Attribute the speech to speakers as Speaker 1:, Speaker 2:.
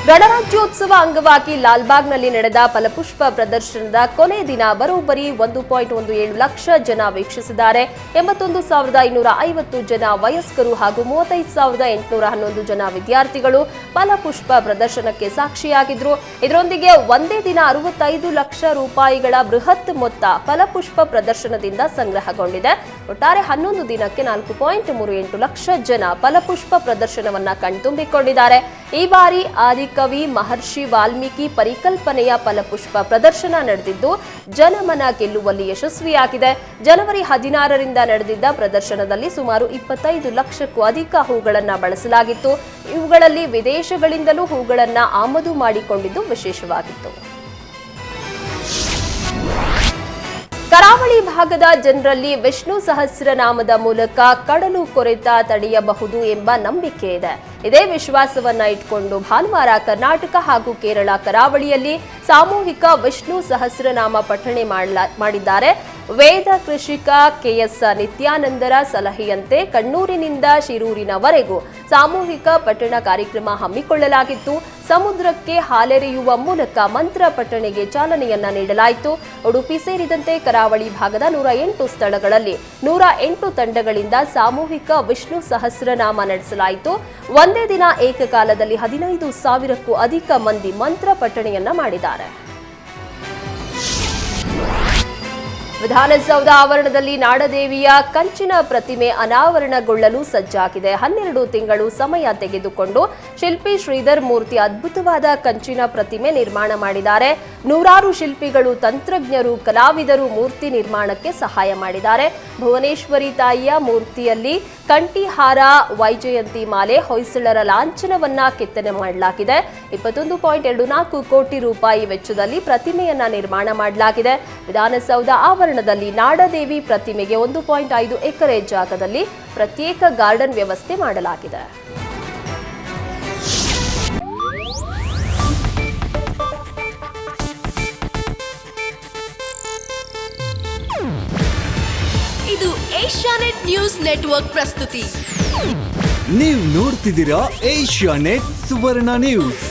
Speaker 1: ಗಣರಾಜ್ಯೋತ್ಸವ ಅಂಗವಾಗಿ ಲಾಲ್ಬಾಗ್ನಲ್ಲಿ ನಡೆದ ಫಲಪುಷ್ಪ ಪ್ರದರ್ಶನದ ಕೊನೆ ದಿನ ಬರೋಬ್ಬರಿ 1.17 ಲಕ್ಷ ಜನ ವೀಕ್ಷಿಸಿದ್ದಾರೆ. 81,250 ಜನ ವಯಸ್ಕರು ಹಾಗೂ 35,811 ಜನ ವಿದ್ಯಾರ್ಥಿಗಳು ಫಲಪುಷ್ಪ ಪ್ರದರ್ಶನಕ್ಕೆ ಸಾಕ್ಷಿಯಾಗಿದ್ರು. ಇದರೊಂದಿಗೆ ಒಂದೇ ದಿನ 65 ಲಕ್ಷ ರೂಪಾಯಿಗಳ ಬೃಹತ್ ಮೊತ್ತ ಫಲಪುಷ್ಪ ಪ್ರದರ್ಶನದಿಂದ ಸಂಗ್ರಹಗೊಂಡಿದೆ. ಒಟ್ಟಾರೆ 11 ದಿನಕ್ಕೆ 4.38 ಲಕ್ಷ ಜನ ಫಲಪುಷ್ಪ ಪ್ರದರ್ಶನವನ್ನ ಕಣ್ತುಂಬಿಕೊಂಡಿದ್ದಾರೆ. ಈ ಬಾರಿ ಆದಿಕವಿ ಮಹರ್ಷಿ ವಾಲ್ಮೀಕಿ ಪರಿಕಲ್ಪನೆಯ ಫಲಪುಷ್ಪ ಪ್ರದರ್ಶನ ನಡೆದಿದ್ದು ಜನಮನ ಗೆಲ್ಲುವಲ್ಲಿ ಯಶಸ್ವಿಯಾಗಿದೆ. ಜನವರಿ 16ರಿಂದ ನಡೆದಿದ್ದ ಪ್ರದರ್ಶನದಲ್ಲಿ ಸುಮಾರು 25 ಲಕ್ಷಕ್ಕೂ ಅಧಿಕ ಹೂಗಳನ್ನು ಬಳಸಲಾಗಿತ್ತು. ಇವುಗಳಲ್ಲಿ ವಿದೇಶಗಳಿಂದಲೂ ಹೂಗಳನ್ನು ಆಮದು ಮಾಡಿಕೊಂಡಿದ್ದು ವಿಶೇಷವಾಗಿತ್ತು. ಕರಾವಳಿ ಭಾಗದ ಜನರಲ್ಲಿ ವಿಷ್ಣು ಸಹಸ್ರನಾಮದ ಮೂಲಕ ಕಡಲು ಕೊರೆತ ತಡೆಯಬಹುದು ಎಂಬ ನಂಬಿಕೆ ಇದೆ. ಇದೇ ವಿಶ್ವಾಸವನ್ನ ಇಟ್ಕೊಂಡು ಭಾನುವಾರ ಕರ್ನಾಟಕ ಹಾಗೂ ಕೇರಳ ಕರಾವಳಿಯಲ್ಲಿ ಸಾಮೂಹಿಕ ವಿಷ್ಣು ಸಹಸ್ರನಾಮ ಪಠಣೆ ಮಾಡಿದ್ದಾರೆ. ವೇದ ಕೃಷಿಕ ಕೆಎಸ್ ನಿತ್ಯಾನಂದರ ಸಲಹೆಯಂತೆ ಕಣ್ಣೂರಿನಿಂದ ಶಿರೂರಿನವರೆಗೂ ಸಾಮೂಹಿಕ ಪಠಣ ಕಾರ್ಯಕ್ರಮ ಹಮ್ಮಿಕೊಳ್ಳಲಾಗಿತ್ತು. ಸಮುದ್ರಕ್ಕೆ ಹಾಲೆರೆಯುವ ಮೂಲಕ ಮಂತ್ರ ಪಠಣೆಗೆ ಚಾಲನೆಯನ್ನ ನೀಡಲಾಯಿತು. ಉಡುಪಿ ಸೇರಿದಂತೆ ಕರಾವಳಿ ಭಾಗದ 108 ಸ್ಥಳಗಳಲ್ಲಿ 108 ತಂಡಗಳಿಂದ ಸಾಮೂಹಿಕ ವಿಷ್ಣು ಸಹಸ್ರನಾಮ ನಡೆಸಲಾಯಿತು. ಒಂದೇ ದಿನ ಏಕಕಾಲದಲ್ಲಿ 15,000ಕ್ಕೂ ಅಧಿಕ ಮಂದಿ ಮಂತ್ರ ಪಠಣೆಯನ್ನ ಮಾಡಿದ್ದಾರೆ. ವಿಧಾನಸೌಧ ಆವರಣದಲ್ಲಿ ನಾಡದೇವಿಯ ಕಂಚಿನ ಪ್ರತಿಮೆ ಅನಾವರಣಗೊಳ್ಳಲು ಸಜ್ಜಾಗಿದೆ. 12 ತಿಂಗಳು ಸಮಯ ತೆಗೆದುಕೊಂಡು ಶಿಲ್ಪಿ ಶ್ರೀಧರ್ ಮೂರ್ತಿ ಅದ್ಭುತವಾದ ಕಂಚಿನ ಪ್ರತಿಮೆ ನಿರ್ಮಾಣ ಮಾಡಿದ್ದಾರೆ. ನೂರಾರು ಶಿಲ್ಪಿಗಳು, ತಂತ್ರಜ್ಞರು, ಕಲಾವಿದರು ಮೂರ್ತಿ ನಿರ್ಮಾಣಕ್ಕೆ ಸಹಾಯ ಮಾಡಿದ್ದಾರೆ. ಭುವನೇಶ್ವರಿ ತಾಯಿಯ ಮೂರ್ತಿಯಲ್ಲಿ ಕಂಠಿಹಾರ, ವೈಜಯಂತಿ ಮಾಲೆ, ಹೊಯ್ಸಳರ ಲಾಂಛನವನ್ನ ಕೆತ್ತನೆ ಮಾಡಲಾಗಿದೆ. 21.24 ಕೋಟಿ ರೂಪಾಯಿ ವೆಚ್ಚದಲ್ಲಿ ಪ್ರತಿಮೆಯನ್ನ ನಿರ್ಮಾಣ ಮಾಡಲಾಗಿದೆ. ವಿಧಾನಸೌಧ ಆವರಣದಲ್ಲಿ ನಾಡದೇವಿ ಪ್ರತಿಮೆಗೆ 1.5 ಎಕರೆ ಜಾಗದಲ್ಲಿ ಪ್ರತ್ಯೇಕ ಗಾರ್ಡನ್ ವ್ಯವಸ್ಥೆ ಮಾಡಲಾಗಿದೆ.
Speaker 2: ಇದು ಏಷ್ಯಾನೆಟ್ ನ್ಯೂಸ್ ನೆಟ್ವರ್ಕ್ ಪ್ರಸ್ತುತಿ.
Speaker 3: ನೀವು ನೋಡ್ತಿದ್ದೀರಾ ಏಷ್ಯಾನೆಟ್ ಸುವರ್ಣ ನ್ಯೂಸ್.